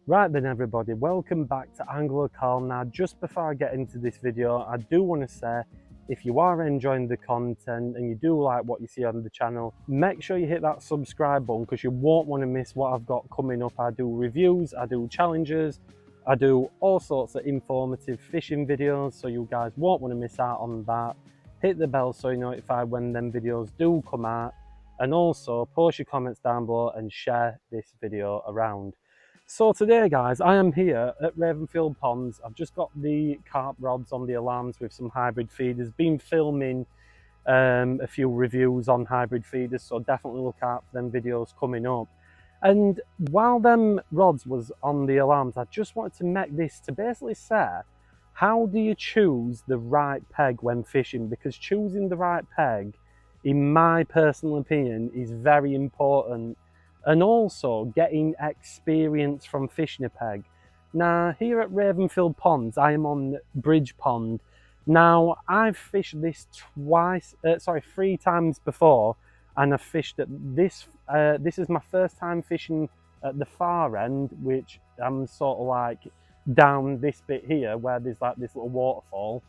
Right then everybody, welcome back to Angler Carl. Now just before I get into this video, I do want to say if you are enjoying the content and you do like what you see on the channel, make sure you hit that subscribe button because you won't want to miss what I've got coming up. I do reviews, I do challenges, I do all sorts of informative fishing videos, so you guys won't want to miss out on that. Hit the bell so you're notified when them videos do come out, and also post your comments down below and share this video around. So today guys, I am here at Ravenfield Ponds. I've just got the carp rods on the alarms with some hybrid feeders. Been filming a few reviews on hybrid feeders, so definitely look out for them videos coming up. And while them rods was on the alarms, I just wanted to make this to basically say, how do you choose the right peg when fishing? Because choosing the right peg, in my personal opinion, is very important. And also getting experience from fishing a peg. Now here at Ravenfield Ponds, I am on Bridge Pond. Now I've fished this three times before, and I've fished at this. This is my first time fishing at the far end, which I'm sort of like down this bit here where there's like this little waterfall.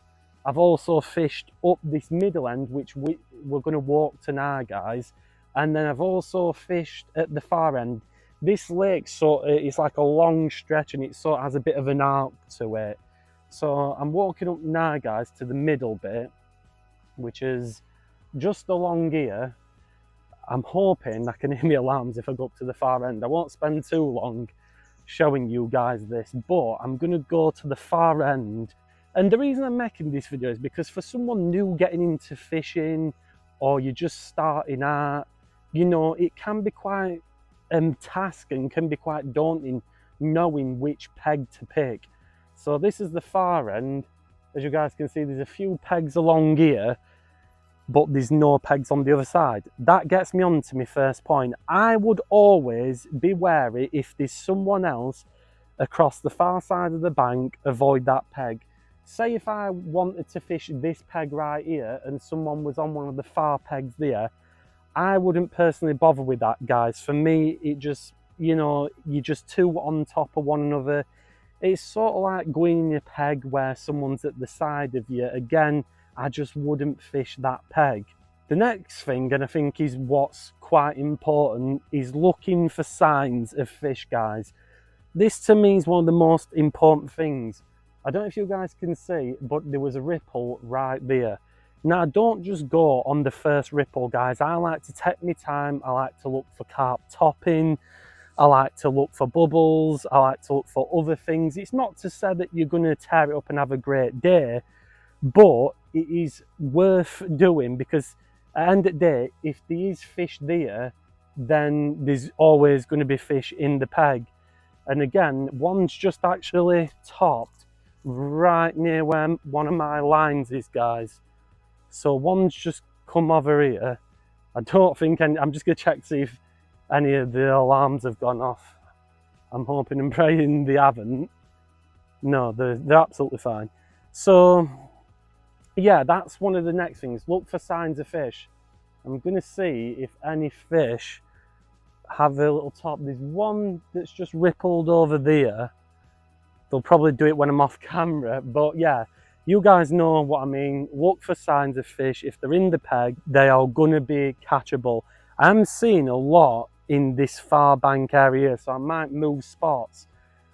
I've also fished up this middle end, which we're going to walk to now, guys. And then I've also fished at the far end. This lake it's like a long stretch and it sort of has a bit of an arc to it. So I'm walking up now, guys, to the middle bit, which is just along here. I'm hoping I can hear my alarms if I go up to the far end. I won't spend too long showing you guys this, but I'm going to go to the far end. And the reason I'm making this video is because for someone new getting into fishing, or you're just starting out, you know, it can be quite task and can be quite daunting knowing which peg to pick. So this is the far end. As you guys can see, there's a few pegs along here, but there's no pegs on the other side. That gets me on to my first point. I would always be wary if there's someone else across the far side of the bank, avoid that peg. Say if I wanted to fish this peg right here and someone was on one of the far pegs there, I wouldn't personally bother with that, guys. For me, it just, you know, you're just two on top of one another. It's sort of like going in a peg where someone's at the side of you. Again, I just wouldn't fish that peg. The next thing, and I think is what's quite important, is looking for signs of fish, guys. This to me is one of the most important things. I don't know if you guys can see, but there was a ripple right there. Now, don't just go on the first ripple, guys. I like to take my time. I like to look for carp topping. I like to look for bubbles. I like to look for other things. It's not to say that you're going to tear it up and have a great day, but it is worth doing because at the end of the day, if there is fish there, then there's always going to be fish in the peg. And again, one's just actually topped right near where one of my lines is, guys. So one's just come over here. I don't think I'm just going to check to see if any of the alarms have gone off. I'm hoping and praying they haven't. No, they're absolutely fine. So yeah, that's one of the next things. Look for signs of fish. I'm going to see if any fish have a little top. There's one that's just rippled over there. They'll probably do it when I'm off camera, but yeah. You guys know what I mean. Look for signs of fish. If they're in the peg, they are going to be catchable. I'm seeing a lot in this far bank area, so I might move spots.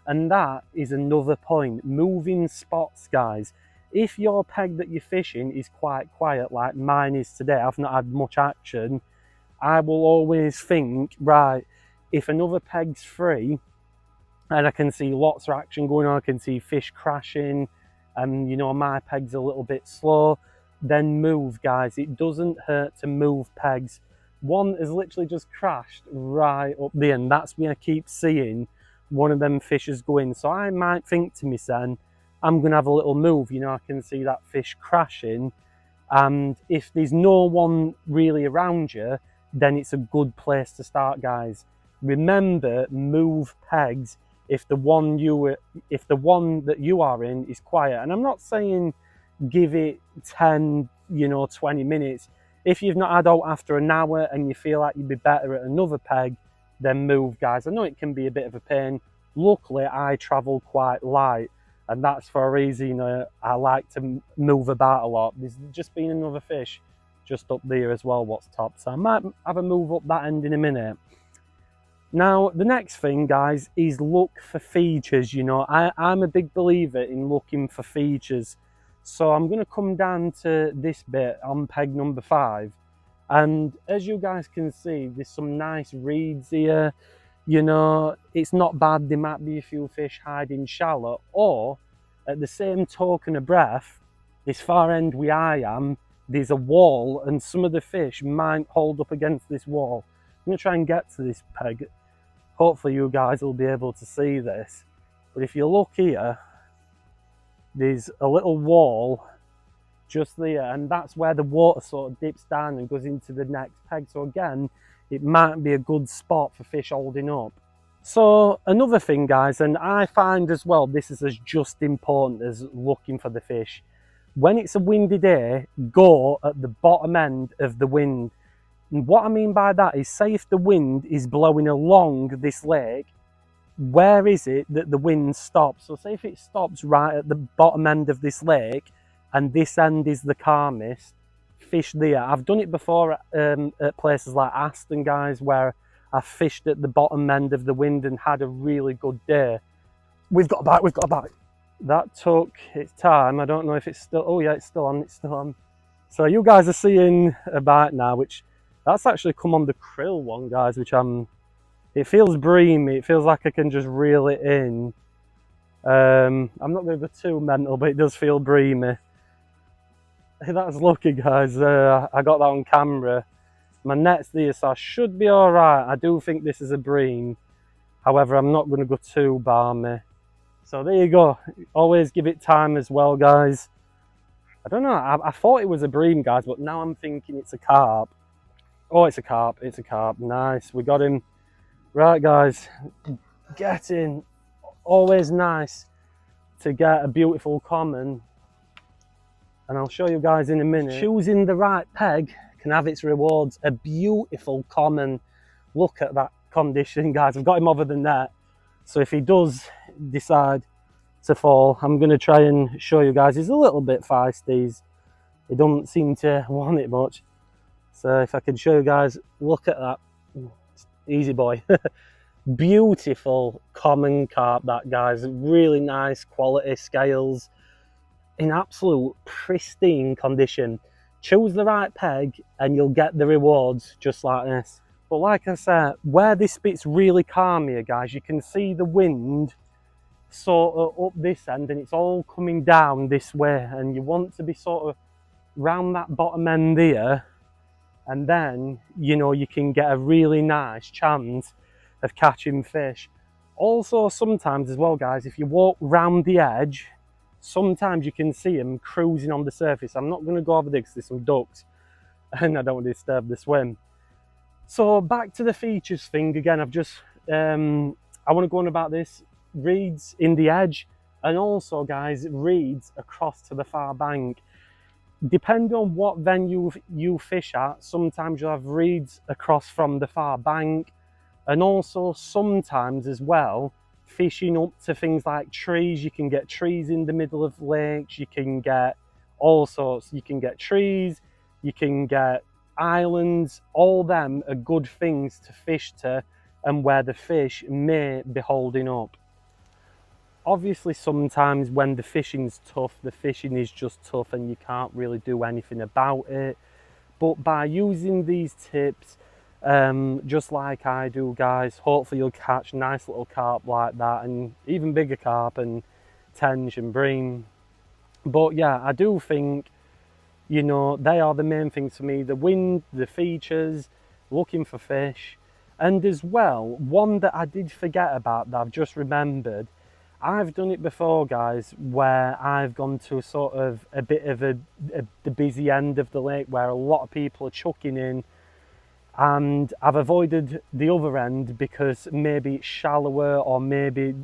And that is another point. Moving spots, guys. If your peg that you're fishing is quite quiet, like mine is today, I've not had much action, I will always think, right, if another peg's free, and I can see lots of action going on, I can see fish crashing, and you know my peg's a little bit slow, then move, guys. It doesn't hurt to move pegs. One has literally just crashed right up there, and that's where I keep seeing one of them fishes go in. So I might think to myself, I'm gonna have a little move. You know, I can see that fish crashing, and if there's no one really around you, then it's a good place to start, guys. Remember, move pegs if the one that you are in is quiet. And I'm not saying give it 10, 20 minutes. If you've not had out after an hour and you feel like you'd be better at another peg, then move, guys. I know it can be a bit of a pain. Luckily I travel quite light, and that's for a reason. You know, I like to move about a lot. There's just been another fish just up there as well what's top, so I might have a move up that end in a minute. Now the next thing, guys, is look for features. You know, I'm a big believer in looking for features, so I'm going to come down to this bit on peg number 5, and as you guys can see, there's some nice reeds here. You know, it's not bad. There might be a few fish hiding shallow, or at the same token of breath, this far end where I am, there's a wall, and some of the fish might hold up against this wall. I'm going to try and get to this peg. Hopefully you guys will be able to see this. But if you look here, there's a little wall just there, and that's where the water sort of dips down and goes into the next peg. So again, it might be a good spot for fish holding up. So another thing, guys, and I find as well, this is as just important as looking for the fish. When it's a windy day, go at the bottom end of the wind. And what I mean by that is, say if the wind is blowing along this lake, where is it that the wind stops? So say if it stops right at the bottom end of this lake, and this end is the calmest, fish there. I've done it before at places like Aston, guys, where I fished at the bottom end of the wind and had a really good day. We've got a bite, we've got a bite. That took its time. I don't know if it's still, oh yeah, it's still on, it's still on. So you guys are seeing a bite now, which that's actually come on the krill one, guys, which it feels breamy. It feels like I can just reel it in. I'm not going to go too mental, but it does feel breamy. That's lucky, guys. I got that on camera. My net's there, so I should be all right. I do think this is a bream. However, I'm not going to go too balmy. So there you go. Always give it time as well, guys. I don't know. I thought it was a bream, guys, but now I'm thinking it's a carp. Oh, it's a carp. It's a carp. Nice. We got him. Right, guys. Get in. Always nice to get a beautiful common. And I'll show you guys in a minute. Choosing the right peg can have its rewards. A beautiful common. Look at that condition, guys. I've got him over the net. So if he does decide to fall, I'm going to try and show you guys. He's a little bit feisty. He doesn't seem to want it much. So if I can show you guys, look at that. Easy boy. Beautiful common carp, that, guys. Really nice quality scales. In absolute pristine condition. Choose the right peg and you'll get the rewards just like this. But like I said, where this bit's really calm here, guys, you can see the wind sort of up this end and it's all coming down this way, and you want to be sort of round that bottom end there, and then, you know, you can get a really nice chance of catching fish. Also, sometimes as well, guys, if you walk round the edge, sometimes you can see them cruising on the surface. I'm not going to go over there because there's some ducks and I don't want to disturb the swim. So back to the features thing again. I've just I want to go on about this. Reeds in the edge, and also, guys, reeds across to the far bank. Depending on what venue you fish at, sometimes you'll have reeds across from the far bank, and also sometimes as well, fishing up to things like trees. You can get trees in the middle of lakes. You can get all sorts. You can get trees. You can get islands. All them are good things to fish to, and where the fish may be holding up. Obviously, sometimes when the fishing's tough, the fishing is just tough and you can't really do anything about it. But by using these tips, just like I do, guys, hopefully you'll catch nice little carp like that, and even bigger carp and tench and bream. But yeah, I do think, you know, they are the main things for me: the wind, the features, looking for fish. And as well, one that I did forget about that I've just remembered, I've done it before, guys, where I've gone to sort of a bit of the busy end of the lake where a lot of people are chucking in, and I've avoided the other end because maybe it's shallower, or maybe,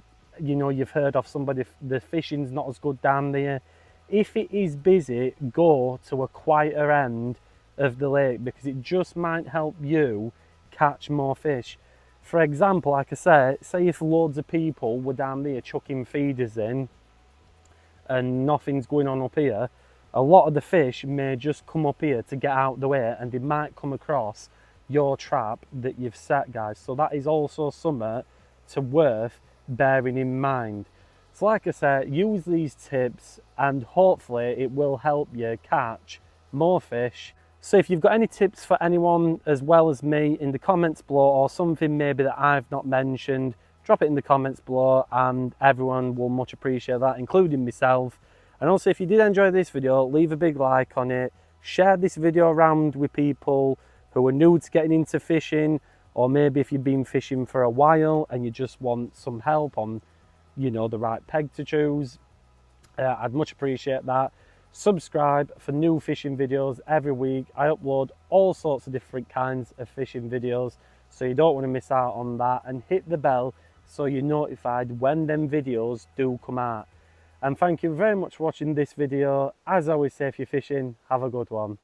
you know, you've heard of somebody, the fishing's not as good down there. If it is busy, go to a quieter end of the lake, because it just might help you catch more fish. For example, like I say if loads of people were down there chucking feeders in and nothing's going on up here, a lot of the fish may just come up here to get out the way, and they might come across your trap that you've set, guys. So that is also something to worth bearing in mind. So like I said, use these tips and hopefully it will help you catch more fish. So if you've got any tips for anyone as well as me in the comments below, or something maybe that I've not mentioned, drop it in the comments below and everyone will much appreciate that, including myself. And also, if you did enjoy this video, leave a big like on it, share this video around with people who are new to getting into fishing, or maybe if you've been fishing for a while and you just want some help on, you know, the right peg to choose. I'd much appreciate that. Subscribe for new fishing videos every week. I upload all sorts of different kinds of fishing videos, so you don't want to miss out on that, and hit the bell so you're notified when them videos do come out. And thank you very much for watching this video. As I always say, if you're fishing, have a good one.